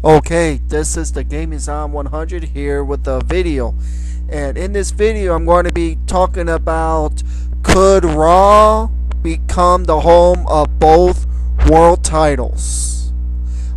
Okay, this is the Game is On 100 here with a video. And in this video, I'm going to be talking about, could Raw become the home of both world titles?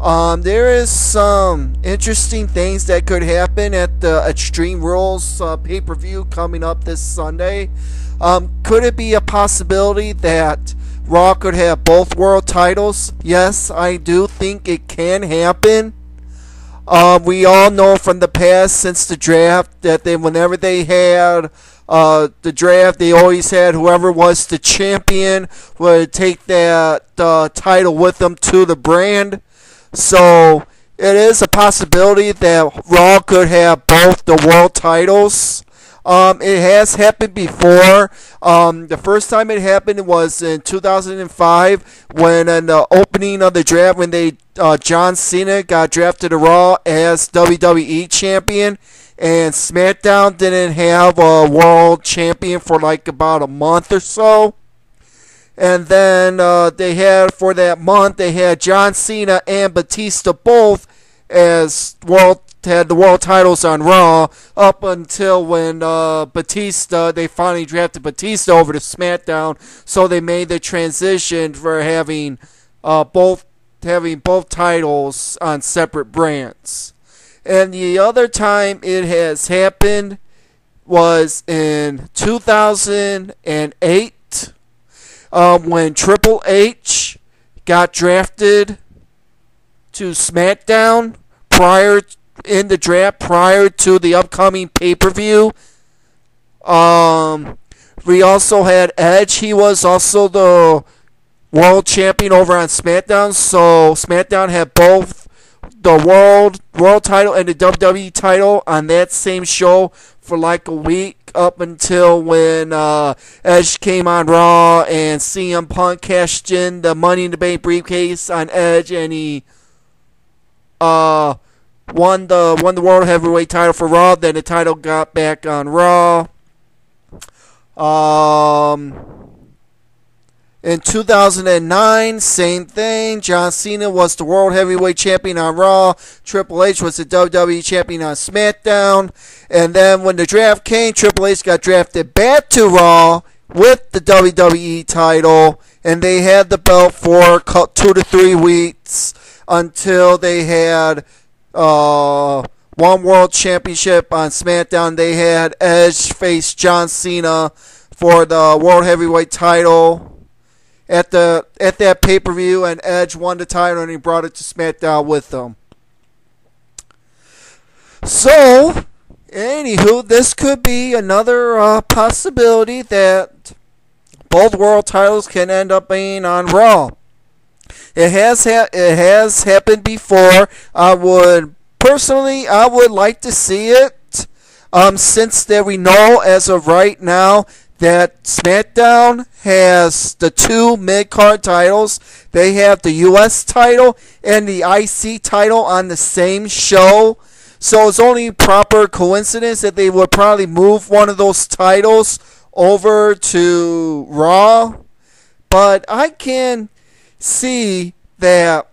There is some interesting things that could happen at the Extreme Rules pay-per-view coming up this Sunday. Could it be a possibility that Raw could have both world titles? Yes, I do think it can happen. We all know from the past, since the draft, that whenever they had the draft, they always had whoever was the champion would take that title with them to the brand. So it is a possibility that Raw could have both the world titles. It has happened before. The first time it happened was in 2005 when in the opening of the draft, when John Cena got drafted to Raw as WWE champion, and SmackDown didn't have a world champion for like about a month or so. And then they had, for that month, they had John Cena and Batista both as had the world titles on Raw, up until when they finally drafted Batista over to SmackDown. So they made the transition for having both titles on separate brands. And the other time it has happened was in 2008, when Triple H got drafted to SmackDown in the draft prior to the upcoming pay-per-view. We also had Edge. He was also the world champion over on SmackDown. So SmackDown had both the world title and the WWE title on that same show for like a week, up until when Edge came on Raw and CM Punk cashed in the Money in the Bank briefcase on Edge, and he won the World Heavyweight title for Raw. Then the title got back on Raw. In 2009, same thing. John Cena was the World Heavyweight Champion on Raw. Triple H was the WWE Champion on SmackDown. And then when the draft came, Triple H got drafted back to Raw with the WWE title. And they had the belt for 2 to 3 weeks until they had one World Championship on SmackDown. They had Edge face John Cena for the World Heavyweight title at that pay-per-view, and Edge won the title and he brought it to SmackDown with them. So, anywho, this could be another possibility that both world titles can end up being on Raw. It has happened before. I would like to see it. Since that we know as of right now that SmackDown has the 2 mid-card titles. They have the US title and the IC title on the same show. So it's only proper coincidence that they would probably move one of those titles over to Raw. But I can see that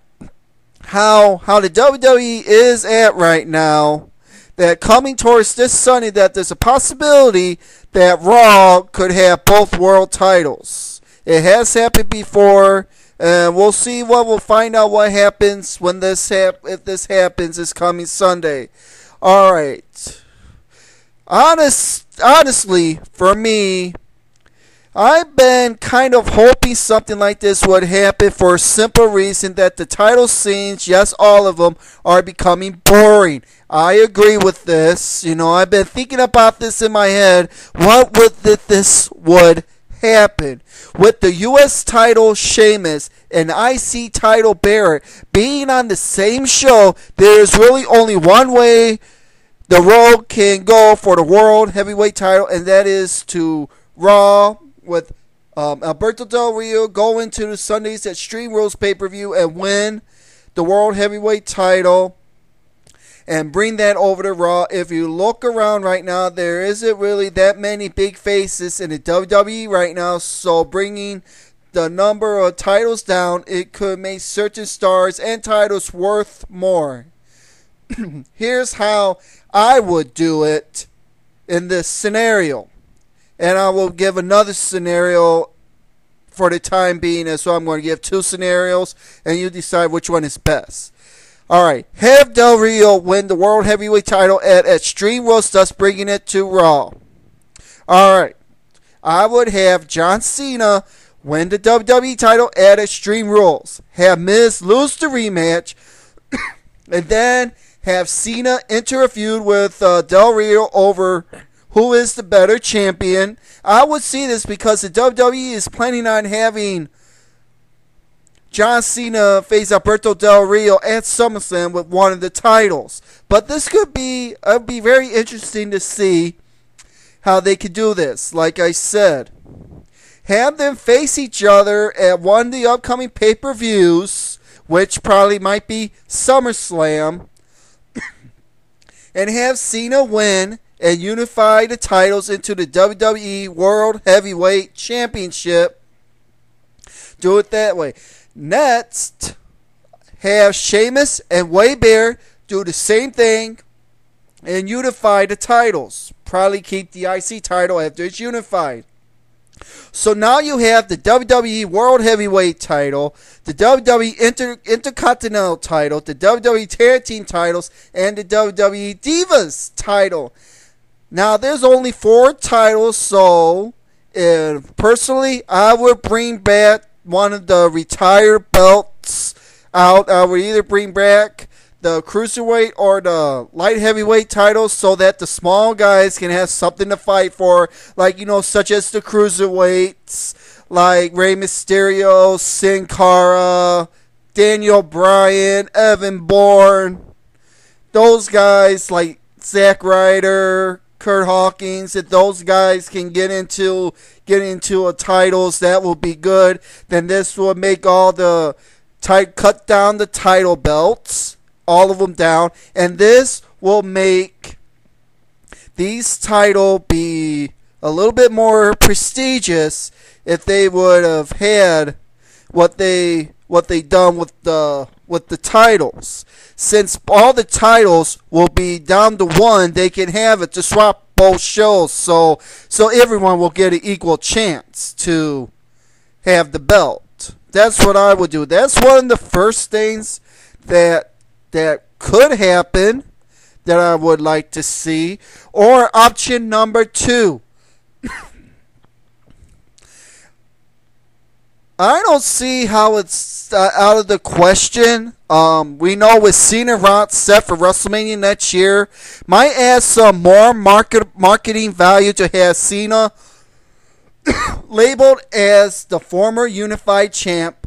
how the WWE is at right now, that coming towards this Sunday, that there's a possibility that Raw could have both world titles. It has happened before, and we'll see we'll find out what happens when if this happens this coming Sunday. Alright. Honestly, for me, I've been kind of hoping something like this would happen for a simple reason, that the title scenes, yes, all of them, are becoming boring. I agree with this. You know, I've been thinking about this in my head. What would this would happen with the US title Sheamus and IC title Barrett being on the same show? There's really only one way the road can go for the World Heavyweight title, and that is to Raw, with Alberto Del Rio go into the Sunday's Extreme Rules pay-per-view and win the World Heavyweight title and bring that over to Raw. If you look around right now, there isn't really that many big faces in the WWE right now, so bringing the number of titles down, it could make certain stars and titles worth more. here's how I would do it in this scenario. And I will give another scenario for the time being, and so I'm going to give 2 scenarios, and you decide which one is best. Alright, have Del Rio win the World Heavyweight title at Extreme Rules, thus bringing it to Raw. Alright, I would have John Cena win the WWE title at Extreme Rules. Have Miz lose the rematch, and then have Cena enter a feud with Del Rio over who is the better champion. I would see this because the WWE is planning on having John Cena face Alberto Del Rio at SummerSlam with one of the titles. But this could be very interesting to see how they could do this. Like I said, have them face each other at one of the upcoming pay-per-views, which probably might be SummerSlam, and have Cena win and unify the titles into the WWE World Heavyweight Championship. Do it that way. Next, have Sheamus and Wade Barrett do the same thing and unify the titles. Probably keep the IC title after it's unified. So now you have the WWE World Heavyweight title, the WWE Intercontinental title, the WWE Tag Team titles, and the WWE Divas title. Now there's only 4 titles, so personally I would bring back one of the retired belts out. I would either bring back the Cruiserweight or the Light Heavyweight titles so that the small guys can have something to fight for, like, such as the Cruiserweights, like Rey Mysterio, Sin Cara, Daniel Bryan, Evan Bourne. Those guys, like Zack Ryder, Kurt Hawkins, if those guys can get into a titles, that will be good. Then this will make all the cut down the title belts, all of them down, and this will make these title be a little bit more prestigious if they would have had what they done with the titles. Since all the titles will be down to 1, they can have it to swap both shows, so everyone will get an equal chance to have the belt. That's what I would do. That's one of the first things that could happen that I would like to see. Or option number 2. I don't see how it's out of the question. We know with Cena Rock set for WrestleMania next year, might add some more marketing value to have Cena labeled as the former unified champ.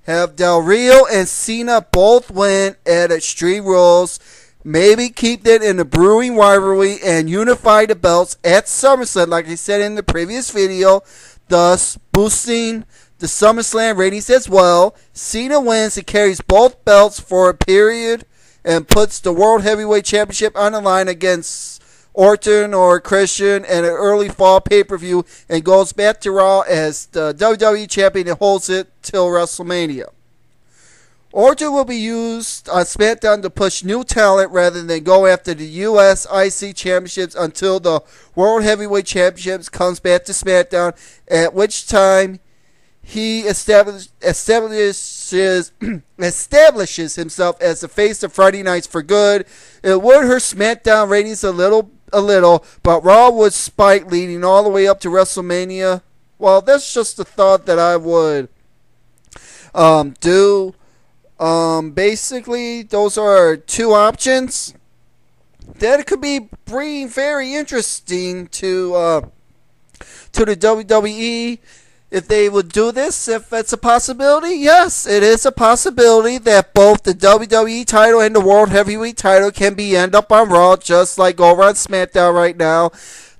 Have Del Rio and Cena both win at Extreme Rules. Maybe keep that in the brewing rivalry and unify the belts at SummerSlam, like I said in the previous video, thus boosting the SummerSlam ratings as well. Cena wins and carries both belts for a period and puts the World Heavyweight Championship on the line against Orton or Christian in an early fall pay-per-view and goes back to Raw as the WWE Champion and holds it till WrestleMania. Orton will be used on SmackDown to push new talent rather than go after the US IC Championships until the World Heavyweight Championships comes back to SmackDown, at which time he establishes himself as the face of Friday nights for good. It would hurt SmackDown ratings a little, but Raw would spike, leading all the way up to WrestleMania. Well, that's just a thought that I would do. Basically, those are 2 options that could be very interesting to the WWE. If they would do this, if it's a possibility, yes, it is a possibility that both the WWE title and the World Heavyweight title can be end up on Raw, just like over on SmackDown right now.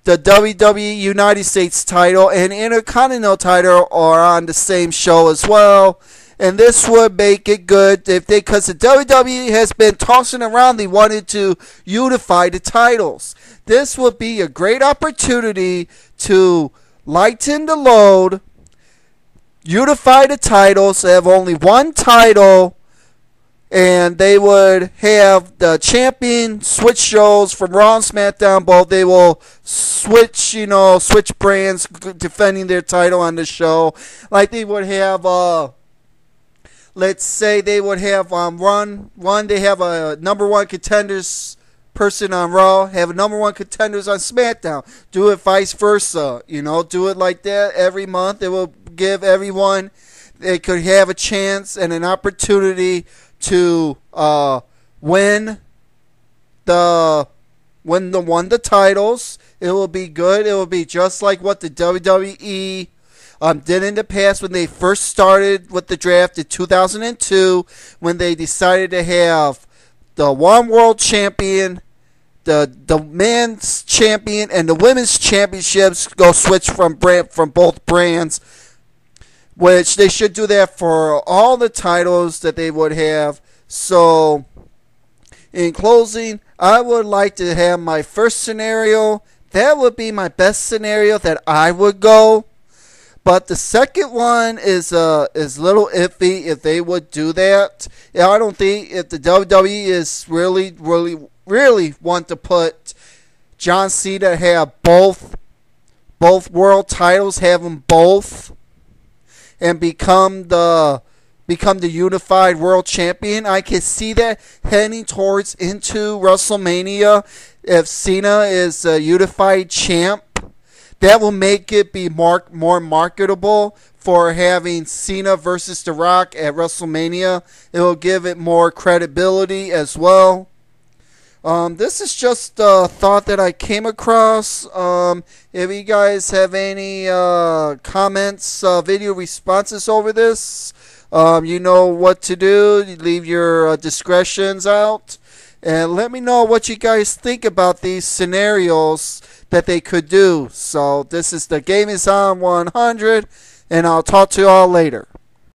The WWE United States title and Intercontinental title are on the same show as well. And this would make it good because the WWE has been tossing around. They wanted to unify the titles. This would be a great opportunity to lighten the load, unify the titles, have only one title, and they would have the champion switch shows from Raw and SmackDown. Both they will switch, switch brands defending their title on the show. Like they would have, let's say they would have they have a number one contenders person on Raw, have a number one contenders on SmackDown. Do it vice versa, do it like that every month. It will give everyone, they could have a chance and an opportunity to win the titles. It will be good. It will be just like what the WWE did in the past when they first started with the draft in 2002, when they decided to have the one world champion, the men's champion, and the women's championships go switch from both brands. Which they should do that for all the titles that they would have. So, in closing, I would like to have my first scenario. That would be my best scenario that I would go. But the second one is a little iffy if they would do that. I don't think if the WWE is really want to put John Cena have both world titles, have them both, and become the unified world champion. I can see that heading towards into WrestleMania. If Cena is a unified champ, that will make it be more marketable for having Cena versus The Rock at WrestleMania. It will give it more credibility as well. This is just a thought that I came across. If you guys have any comments, video responses over this, you know what to do. You leave your discretions out. And let me know what you guys think about these scenarios that they could do. So this is the Game Is On 100, and I'll talk to you all later.